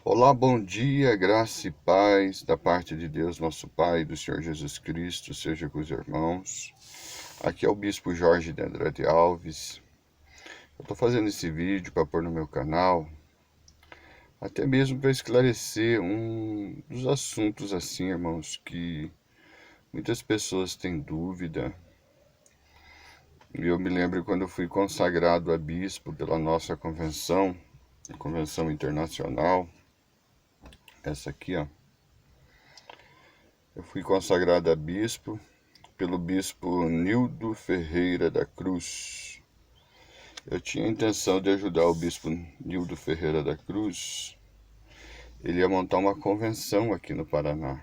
Olá, bom dia, graça e paz da parte de Deus, nosso Pai, e do Senhor Jesus Cristo, seja com os irmãos. Aqui é o Bispo Jorge de Andrade Alves. Eu estou fazendo esse vídeo para pôr no meu canal, até mesmo para esclarecer um dos assuntos assim, irmãos, que muitas pessoas têm dúvida. Eu me lembro quando eu fui consagrado a bispo pela nossa convenção, a convenção internacional, essa aqui, ó. Eu fui consagrado a bispo pelo bispo Nildo Ferreira da Cruz. Eu tinha a intenção de ajudar o bispo Nildo Ferreira da Cruz. Ele ia montar uma convenção aqui no Paraná.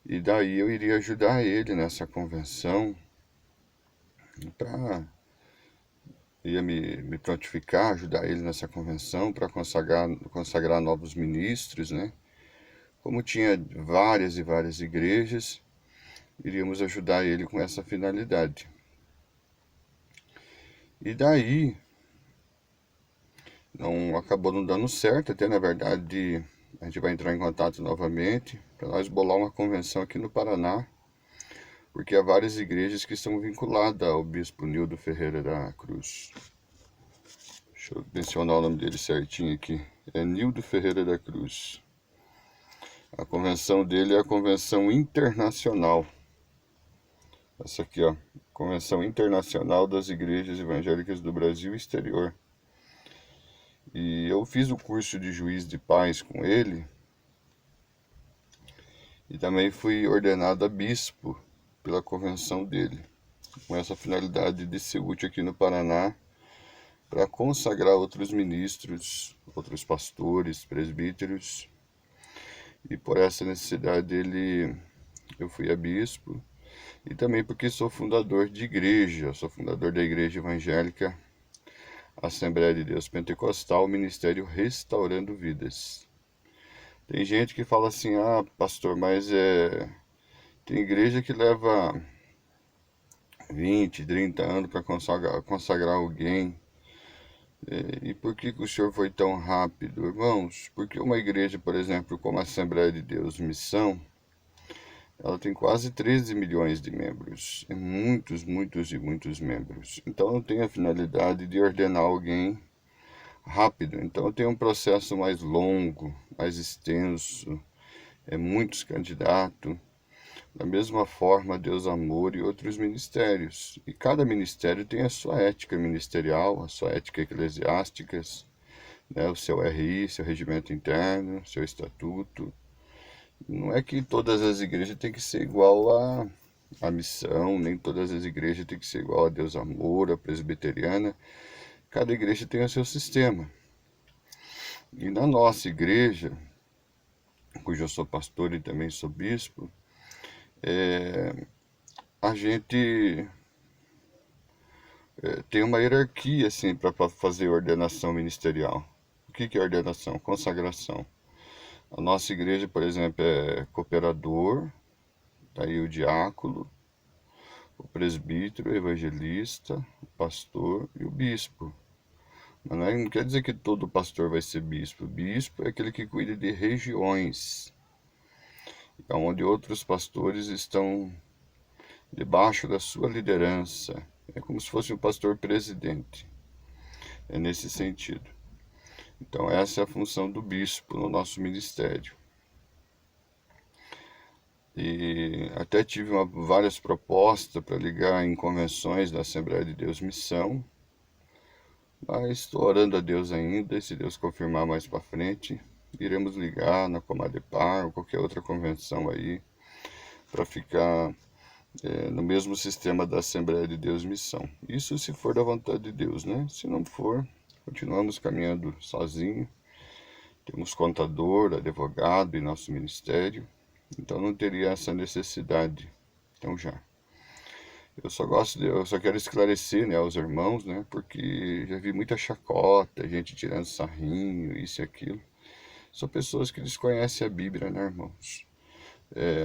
E daí eu iria ajudar ele nessa convenção para ia me prontificar, ajudar ele nessa convenção para consagrar novos ministros, né? Como tinha várias e várias igrejas, iríamos ajudar ele com essa finalidade. E daí acabou não dando certo, até na verdade a gente vai entrar em contato novamente para nós bolar uma convenção aqui no Paraná, porque há várias igrejas que estão vinculadas ao bispo Nildo Ferreira da Cruz. Deixa eu mencionar o nome dele certinho aqui, é Nildo Ferreira da Cruz. A convenção dele é a Convenção Internacional. Essa aqui, ó, Convenção Internacional das Igrejas Evangélicas do Brasil e Exterior. E eu fiz o curso de juiz de paz com ele e também fui ordenado a bispo pela convenção dele, com essa finalidade de ser útil aqui no Paraná para consagrar outros ministros, outros pastores, presbíteros. E por essa necessidade eu fui a bispo, e também porque sou fundador de igreja, sou fundador da Igreja Evangélica Assembleia de Deus Pentecostal, Ministério Restaurando Vidas. Tem gente que fala assim, pastor, mas tem igreja que leva 20, 30 anos para consagrar alguém. E por que o senhor foi tão rápido? Irmãos, porque uma igreja, por exemplo, como a Assembleia de Deus Missão, ela tem quase 13 milhões de membros. É muitos, muitos e muitos membros. Então não tem a finalidade de ordenar alguém rápido. Então tem um processo mais longo, mais extenso, muitos candidatos. Da mesma forma, Deus Amor e outros ministérios. E cada ministério tem a sua ética ministerial, a sua ética eclesiástica, né, o seu RI, seu regimento interno, seu estatuto. Não é que todas as igrejas têm que ser igual à missão, nem todas as igrejas têm que ser igual a Deus Amor, a presbiteriana. Cada igreja tem o seu sistema. E na nossa igreja, cujo eu sou pastor e também sou bispo, a gente tem uma hierarquia assim para fazer ordenação ministerial. O que é ordenação? Consagração. A nossa igreja, por exemplo, é cooperador, tá aí o diácono, o presbítero, o evangelista, o pastor e o bispo. Mas não quer dizer que todo pastor vai ser bispo. O bispo é aquele que cuida de regiões, onde outros pastores estão debaixo da sua liderança. É como se fosse um pastor presidente. É nesse sentido. Então essa é a função do bispo no nosso ministério. E até tive várias propostas para ligar em convenções da Assembleia de Deus Missão, mas estou orando a Deus ainda, e se Deus confirmar mais para frente, iremos ligar na Comadepar ou qualquer outra convenção aí, para ficar no mesmo sistema da Assembleia de Deus Missão. Isso se for da vontade de Deus, né? Se não for, continuamos caminhando sozinho. Temos contador, advogado em nosso ministério, então não teria essa necessidade. Então eu só quero esclarecer, né, aos irmãos, né, porque já vi muita chacota, gente tirando sarrinho, isso e aquilo. São pessoas que desconhecem a Bíblia, né, irmãos?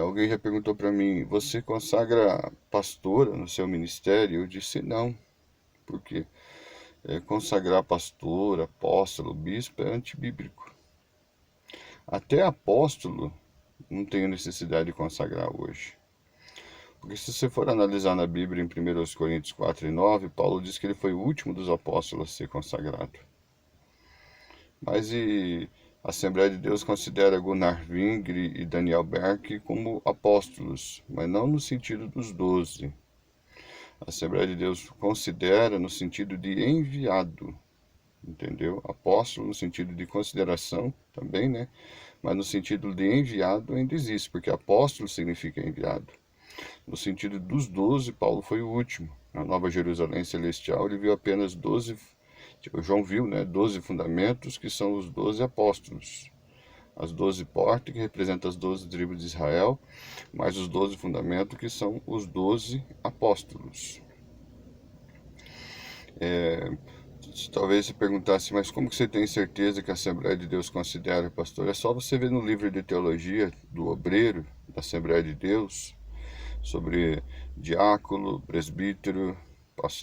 Alguém já perguntou para mim, você consagra pastora no seu ministério? Eu disse não, porque consagrar pastor, apóstolo, bispo é antibíblico. Até apóstolo não tenho necessidade de consagrar hoje. Porque se você for analisar na Bíblia, em 1 Coríntios 4:9, Paulo diz que ele foi o último dos apóstolos a ser consagrado. Mas a Assembleia de Deus considera Gunnar Wingre e Daniel Berck como apóstolos, mas não no sentido dos 12. A Assembleia de Deus considera no sentido de enviado, entendeu? Apóstolo no sentido de consideração também, né? Mas no sentido de enviado ainda existe, porque apóstolo significa enviado. No sentido dos 12, Paulo foi o último. Na Nova Jerusalém Celestial, ele viu apenas 12, João viu, né, 12 fundamentos, que são os 12 apóstolos. As 12 portas, que representam as 12 tribos de Israel, mais os 12 fundamentos, que são os 12 apóstolos. Talvez se perguntasse, mas como que você tem certeza que a Assembleia de Deus considera pastor? É só você ver no livro de teologia do Obreiro, da Assembleia de Deus, sobre diácono, presbítero,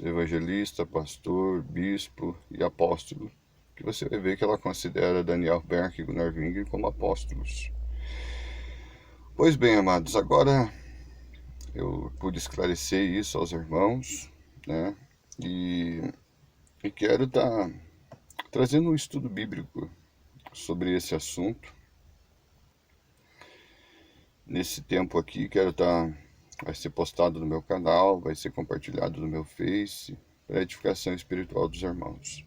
evangelista, pastor, bispo e apóstolo, que você vai ver que ela considera Daniel Berck e Gunnar Wingre como apóstolos. Pois bem, amados, agora eu pude esclarecer isso aos irmãos, né? E quero estar trazendo um estudo bíblico sobre esse assunto. Nesse tempo aqui, vai ser postado no meu canal, vai ser compartilhado no meu Face, para edificação espiritual dos irmãos.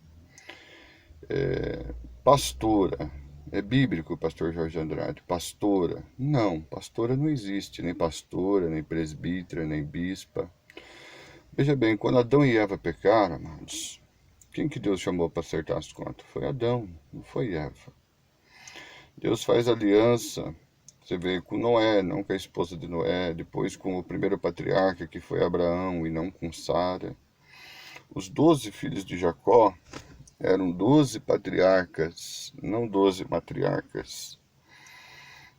Pastora, é bíblico, pastor Jorge Andrade, pastora? Não, pastora não existe, nem pastora, nem presbítera, nem bispa. Veja bem, quando Adão e Eva pecaram, amados, quem que Deus chamou para acertar as contas? Foi Adão, não foi Eva. Deus faz aliança, você vê, com Noé, não com a esposa de Noé, depois com o primeiro patriarca, que foi Abraão, e não com Sara. Os 12 filhos de Jacó eram 12 patriarcas, não 12 matriarcas.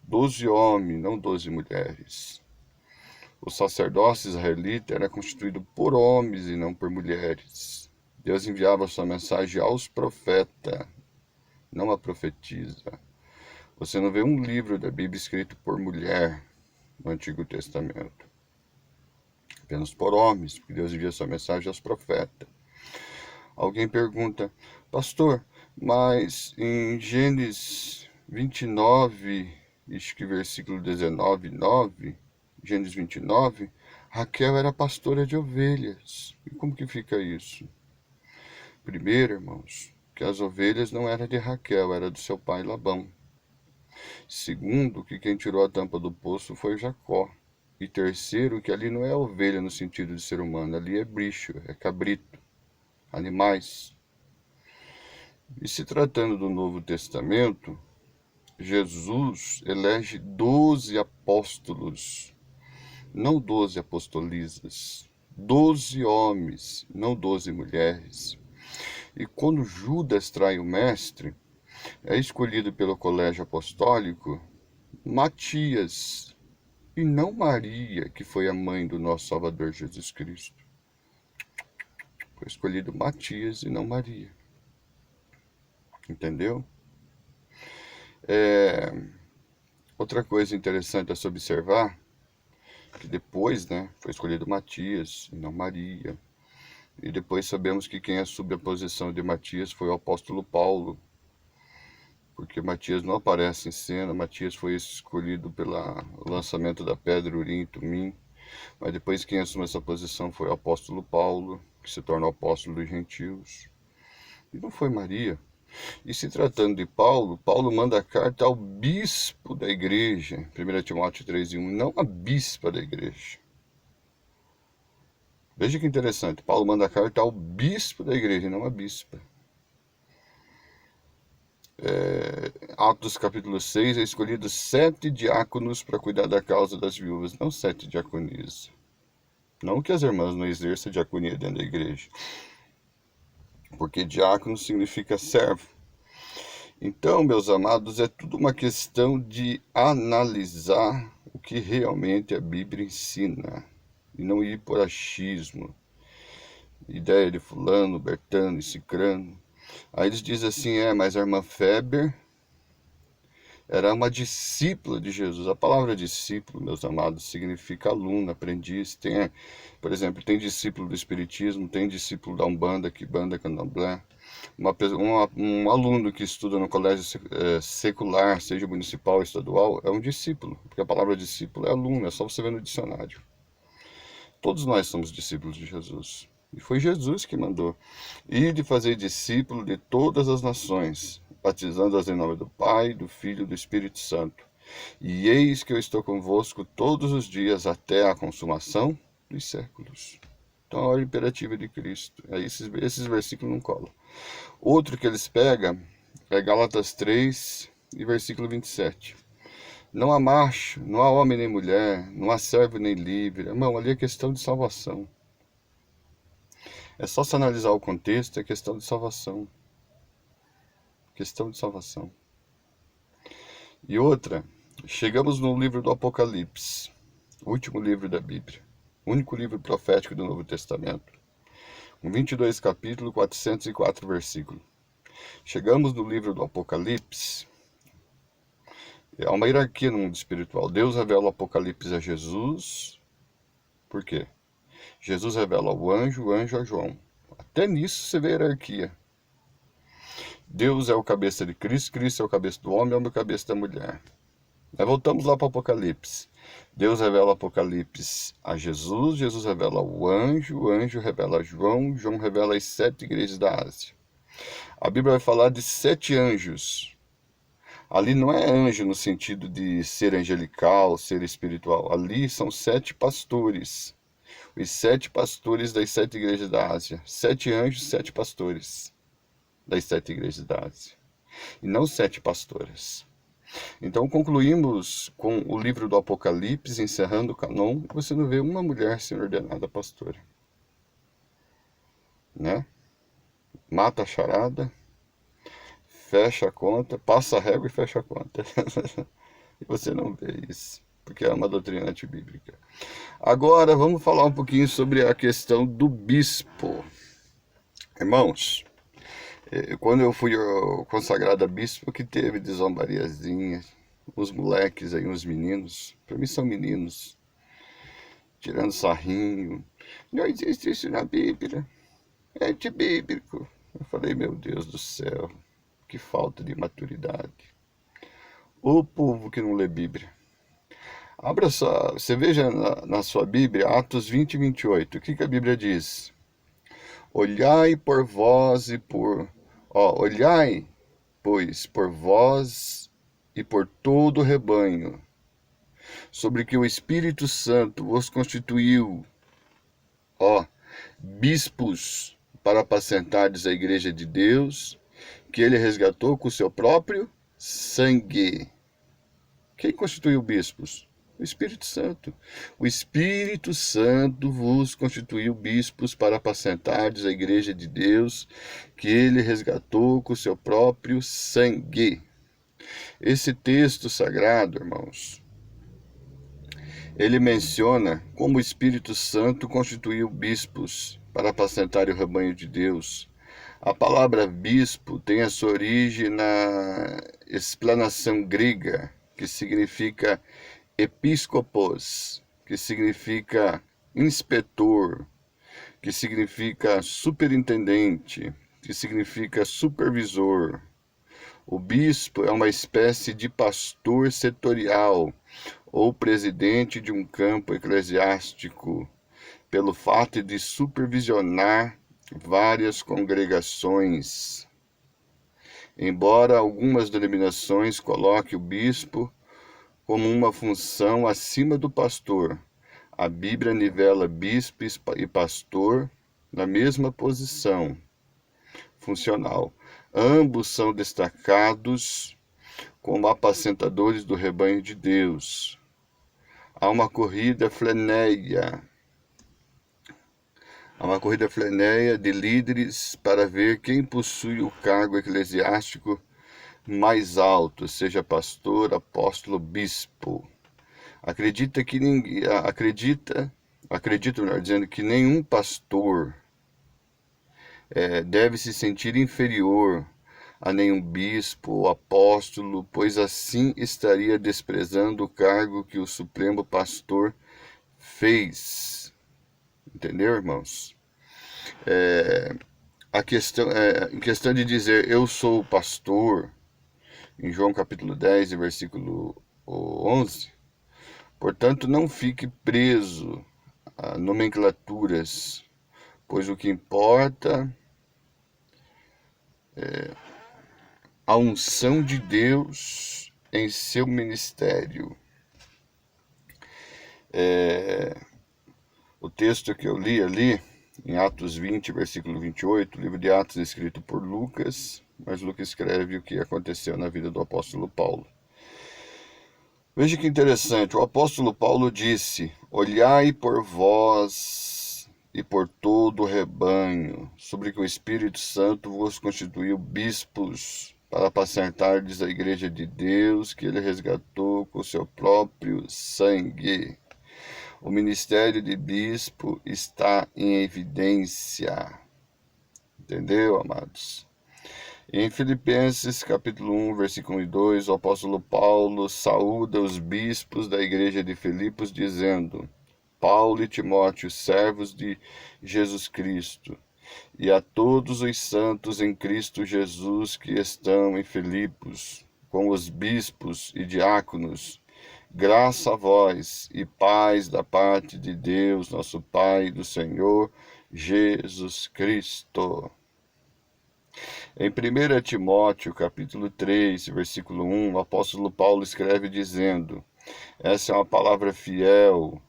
12 homens, não 12 mulheres. O sacerdócio israelita era constituído por homens e não por mulheres. Deus enviava sua mensagem aos profetas, não a profetisa. Você não vê um livro da Bíblia escrito por mulher no Antigo Testamento. Apenas por homens, porque Deus envia sua mensagem aos profetas. Alguém pergunta, pastor, mas em Gênesis 29, acho que versículo 19, 9, Gênesis 29, Raquel era pastora de ovelhas. E como que fica isso? Primeiro, irmãos, que as ovelhas não eram de Raquel, era do seu pai Labão. Segundo, que quem tirou a tampa do poço foi Jacó. E terceiro, que ali não é ovelha no sentido de ser humano, ali é bicho, é cabrito, animais. E se tratando do Novo Testamento, Jesus elege 12 apóstolos, não 12 apostolisas, 12 homens, não 12 mulheres. E quando Judas trai o mestre, é escolhido pelo colégio apostólico Matias, e não Maria, que foi a mãe do nosso Salvador Jesus Cristo. Foi escolhido Matias e não Maria. Entendeu? Outra coisa interessante a se observar, que depois, né, foi escolhido Matias e não Maria. E depois sabemos que quem assume a posição de Matias foi o apóstolo Paulo, porque Matias não aparece em cena. Matias foi escolhido pelo lançamento da pedra Urim e Tumim, mas depois quem assume essa posição foi o apóstolo Paulo, que se torna o apóstolo dos gentios, e não foi Maria. E se tratando de Paulo, Paulo manda a carta ao bispo da igreja, 1 Timóteo 3:1, não a bispa da igreja. Veja que interessante, Paulo manda a carta ao bispo da igreja, não a bispa. Atos capítulo 6, é escolhido 7 diáconos para cuidar da causa das viúvas, não 7 diaconisas. Não que as irmãs não exerçam diaconia dentro da igreja, porque diácono significa servo. Então, meus amados, é tudo uma questão de analisar o que realmente a Bíblia ensina, e não ir por achismo, ideia de fulano, bertano e cicrano. Aí eles dizem assim, mas a irmã Feber era uma discípula de Jesus. A palavra discípulo, meus amados, significa aluno, aprendiz. Por exemplo, tem discípulo do Espiritismo, tem discípulo da Umbanda, Quimbanda, Candomblé. Um aluno que estuda no colégio secular, seja municipal ou estadual, é um discípulo, porque a palavra discípulo é aluno, é só você ver no dicionário. Todos nós somos discípulos de Jesus. E foi Jesus que mandou. E de fazer discípulo de todas as nações, batizando-as em nome do Pai, do Filho e do Espírito Santo. E eis que eu estou convosco todos os dias até a consumação dos séculos. Então a ordem imperativa de Cristo. Aí esses versículos não colam. Outro que eles pegam é Gálatas 3 e versículo 27. Não há macho, não há homem nem mulher, não há servo nem livre. Irmão, ali é questão de salvação. É só se analisar o contexto, é questão de salvação. Questão de salvação. E outra, chegamos no livro do Apocalipse, o último livro da Bíblia, o único livro profético do Novo Testamento, com 22 capítulos, 404 versículos. Chegamos no livro do Apocalipse, há uma hierarquia no mundo espiritual. Deus revela o Apocalipse a Jesus. Por quê? Jesus revela ao anjo, o anjo a João. Até nisso você vê a hierarquia. Deus é o cabeça de Cristo, Cristo é o cabeça do homem, homem é o cabeça da mulher. Nós voltamos lá para o Apocalipse. Deus revela o Apocalipse a Jesus, Jesus revela o anjo revela a João, João revela as 7 igrejas da Ásia. A Bíblia vai falar de 7 anjos. Ali não é anjo no sentido de ser angelical, ser espiritual. Ali são 7 pastores. Os 7 pastores das 7 igrejas da Ásia. 7 anjos, 7 pastores das 7 igrejas da Ásia. E não 7 pastoras. Então concluímos com o livro do Apocalipse, encerrando o canon. Você não vê uma mulher sendo ordenada pastora. Né? Mata a charada, fecha a conta, passa a régua e fecha a conta. E você não vê isso, porque é uma doutrina antibíblica. Agora vamos falar um pouquinho sobre a questão do bispo. Irmãos, quando eu fui consagrado a bispo, que teve de zombariazinha, uns moleques aí, uns meninos, para mim são meninos, tirando sarrinho. Não existe isso na Bíblia, é antibíblico. Eu falei, meu Deus do céu, que falta de maturidade. O povo que não lê Bíblia. Abra só, você veja na sua Bíblia, Atos 20 e 28, o que a Bíblia diz? Olhai por vós e por... olhai, pois, por vós e por todo o rebanho, sobre que o Espírito Santo vos constituiu, bispos, para apacentardes a igreja de Deus, que ele resgatou com o seu próprio sangue. Quem constituiu bispos? O Espírito Santo. O Espírito Santo vos constituiu bispos para apacentardes a igreja de Deus, que ele resgatou com o seu próprio sangue. Esse texto sagrado, irmãos, ele menciona como o Espírito Santo constituiu bispos para apacentar o rebanho de Deus. A palavra bispo tem a sua origem na explanação grega, que significa episcopos, que significa inspetor, que significa superintendente, que significa supervisor. O bispo é uma espécie de pastor setorial ou presidente de um campo eclesiástico, pelo fato de supervisionar várias congregações. Embora algumas denominações coloquem o bispo como uma função acima do pastor, a Bíblia nivela bispo e pastor na mesma posição funcional. Ambos são destacados como apacentadores do rebanho de Deus. Há uma corrida flenéia. Há uma corrida flenéia de líderes para ver quem possui o cargo eclesiástico mais alto, seja pastor, apóstolo, bispo. Acredito, melhor dizendo, que nenhum pastor deve se sentir inferior a nenhum bispo ou apóstolo, pois assim estaria desprezando o cargo que o Supremo Pastor fez. Entendeu, irmãos? Em questão de dizer eu sou o pastor, em João capítulo 10, versículo 11, portanto não fique preso a nomenclaturas, pois o que importa é a unção de Deus em seu ministério. O texto que eu li ali, em Atos 20, versículo 28, livro de Atos escrito por Lucas, mas Lucas escreve o que aconteceu na vida do apóstolo Paulo. Veja que interessante, o apóstolo Paulo disse: olhai por vós e por todo o rebanho, sobre que o Espírito Santo vos constituiu bispos, para apacentardes a igreja de Deus, que ele resgatou com o seu próprio sangue. O ministério de bispo está em evidência. Entendeu, amados? Em Filipenses capítulo 1, versículo 1 e 2, o apóstolo Paulo saúda os bispos da igreja de Filipos, dizendo: Paulo e Timóteo, servos de Jesus Cristo, e a todos os santos em Cristo Jesus que estão em Filipos, com os bispos e diáconos, graça a vós e paz da parte de Deus, nosso Pai, e do Senhor Jesus Cristo. Em 1 Timóteo, capítulo 3, versículo 1, o apóstolo Paulo escreve dizendo: essa é uma palavra fiel.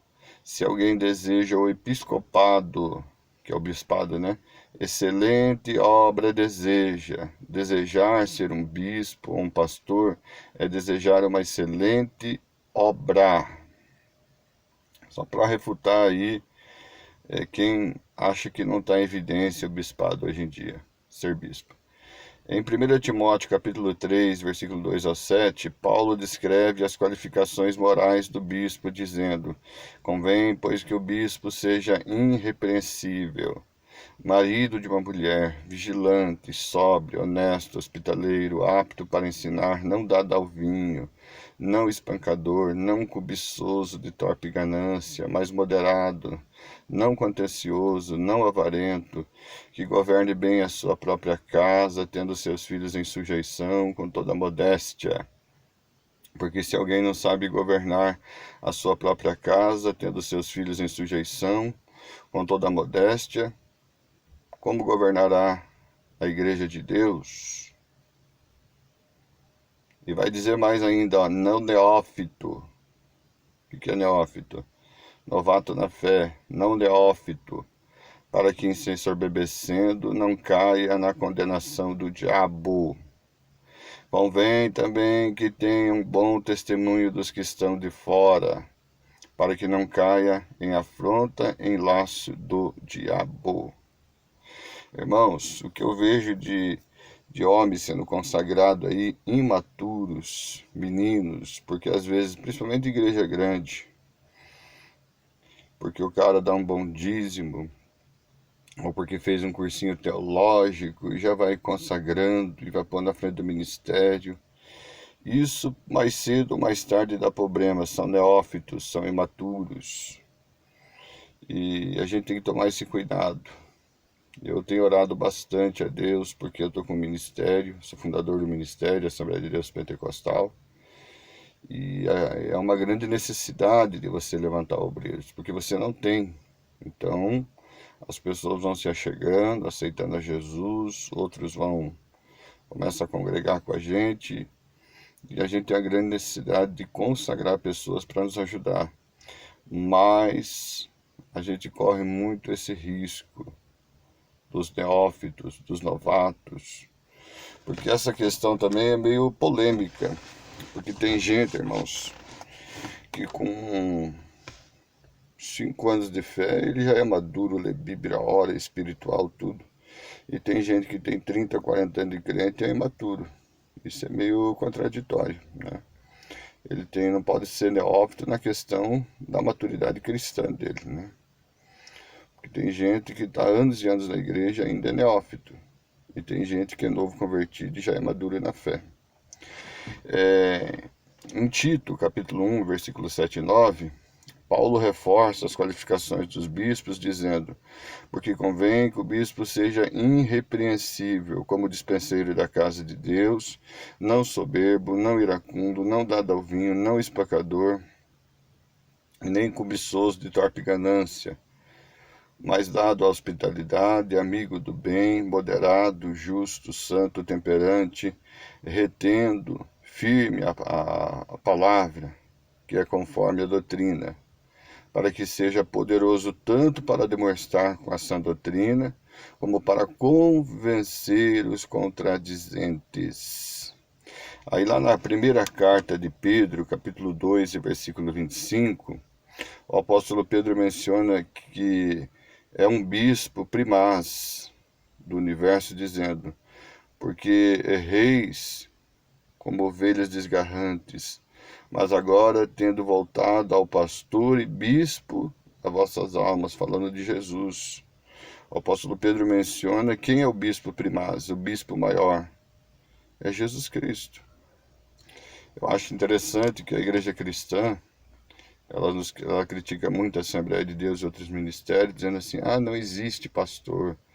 Se alguém deseja o episcopado, que é o bispado, né? Excelente obra deseja. Desejar ser um bispo ou um pastor é desejar uma excelente obra. Só para refutar aí quem acha que não está em evidência o bispado hoje em dia, ser bispo. Em 1 Timóteo capítulo 3, versículo 2 ao 7, Paulo descreve as qualificações morais do bispo, dizendo: convém, pois, que o bispo seja irrepreensível, marido de uma mulher, vigilante, sóbrio, honesto, hospitaleiro, apto para ensinar, não dado ao vinho, não espancador, não cobiçoso de torpe ganância, mas moderado, não contencioso, não avarento, que governe bem a sua própria casa, tendo seus filhos em sujeição, com toda modéstia. Porque se alguém não sabe governar a sua própria casa, tendo seus filhos em sujeição, com toda modéstia, como governará a igreja de Deus? E vai dizer mais ainda, ó, não neófito. O que é neófito? Novato na fé, não neófito, para que se ensoberbecendo não caia na condenação do diabo. Convém também que tenha um bom testemunho dos que estão de fora, para que não caia em afronta, em laço do diabo. Irmãos, o que eu vejo de homens sendo consagrados aí, imaturos, meninos, porque às vezes, principalmente igreja grande, porque o cara dá um bom dízimo, ou porque fez um cursinho teológico e já vai consagrando e vai pondo na frente do ministério. Isso mais cedo ou mais tarde dá problema, são neófitos, são imaturos. E a gente tem que tomar esse cuidado. Eu tenho orado bastante a Deus, porque eu estou com o ministério, sou fundador do ministério, Assembleia de Deus Pentecostal. E é uma grande necessidade de você levantar obreiros, porque você não tem. Então, as pessoas vão se achegando, aceitando a Jesus, outros começam a congregar com a gente, e a gente tem a grande necessidade de consagrar pessoas para nos ajudar. Mas a gente corre muito esse risco dos neófitos, dos novatos, porque essa questão também é meio polêmica, porque tem gente, irmãos, que com 5 anos de fé ele já é maduro, lê Bíblia, ora, espiritual, tudo, e tem gente que tem 30, 40 anos de crente e é imaturo. Isso é meio contraditório, né? Ele não pode ser neófito na questão da maturidade cristã dele, né? Porque tem gente que está anos e anos na igreja e ainda é neófito. e tem gente que é novo convertido e já é maduro na fé. Em Tito, capítulo 1, versículos 7 e 9, Paulo reforça as qualificações dos bispos, dizendo: porque convém que o bispo seja irrepreensível, como dispenseiro da casa de Deus, não soberbo, não iracundo, não dado ao vinho, não espancador, nem cobiçoso de torpe ganância, mas dado à hospitalidade, amigo do bem, moderado, justo, santo, temperante, retendo firme a palavra, que é conforme a doutrina, para que seja poderoso tanto para demonstrar com a sã doutrina, como para convencer os contradizentes. Aí lá na primeira carta de Pedro, capítulo 2, versículo 25, o apóstolo Pedro menciona que é um bispo primaz do universo, dizendo: porque reis como ovelhas desgarrantes, mas agora tendo voltado ao pastor e bispo das vossas almas, falando de Jesus. O apóstolo Pedro menciona quem é o bispo primaz, o bispo maior, é Jesus Cristo. Eu acho interessante que a igreja cristã, ela critica muito a Assembleia de Deus e outros ministérios, dizendo assim: não existe pastor,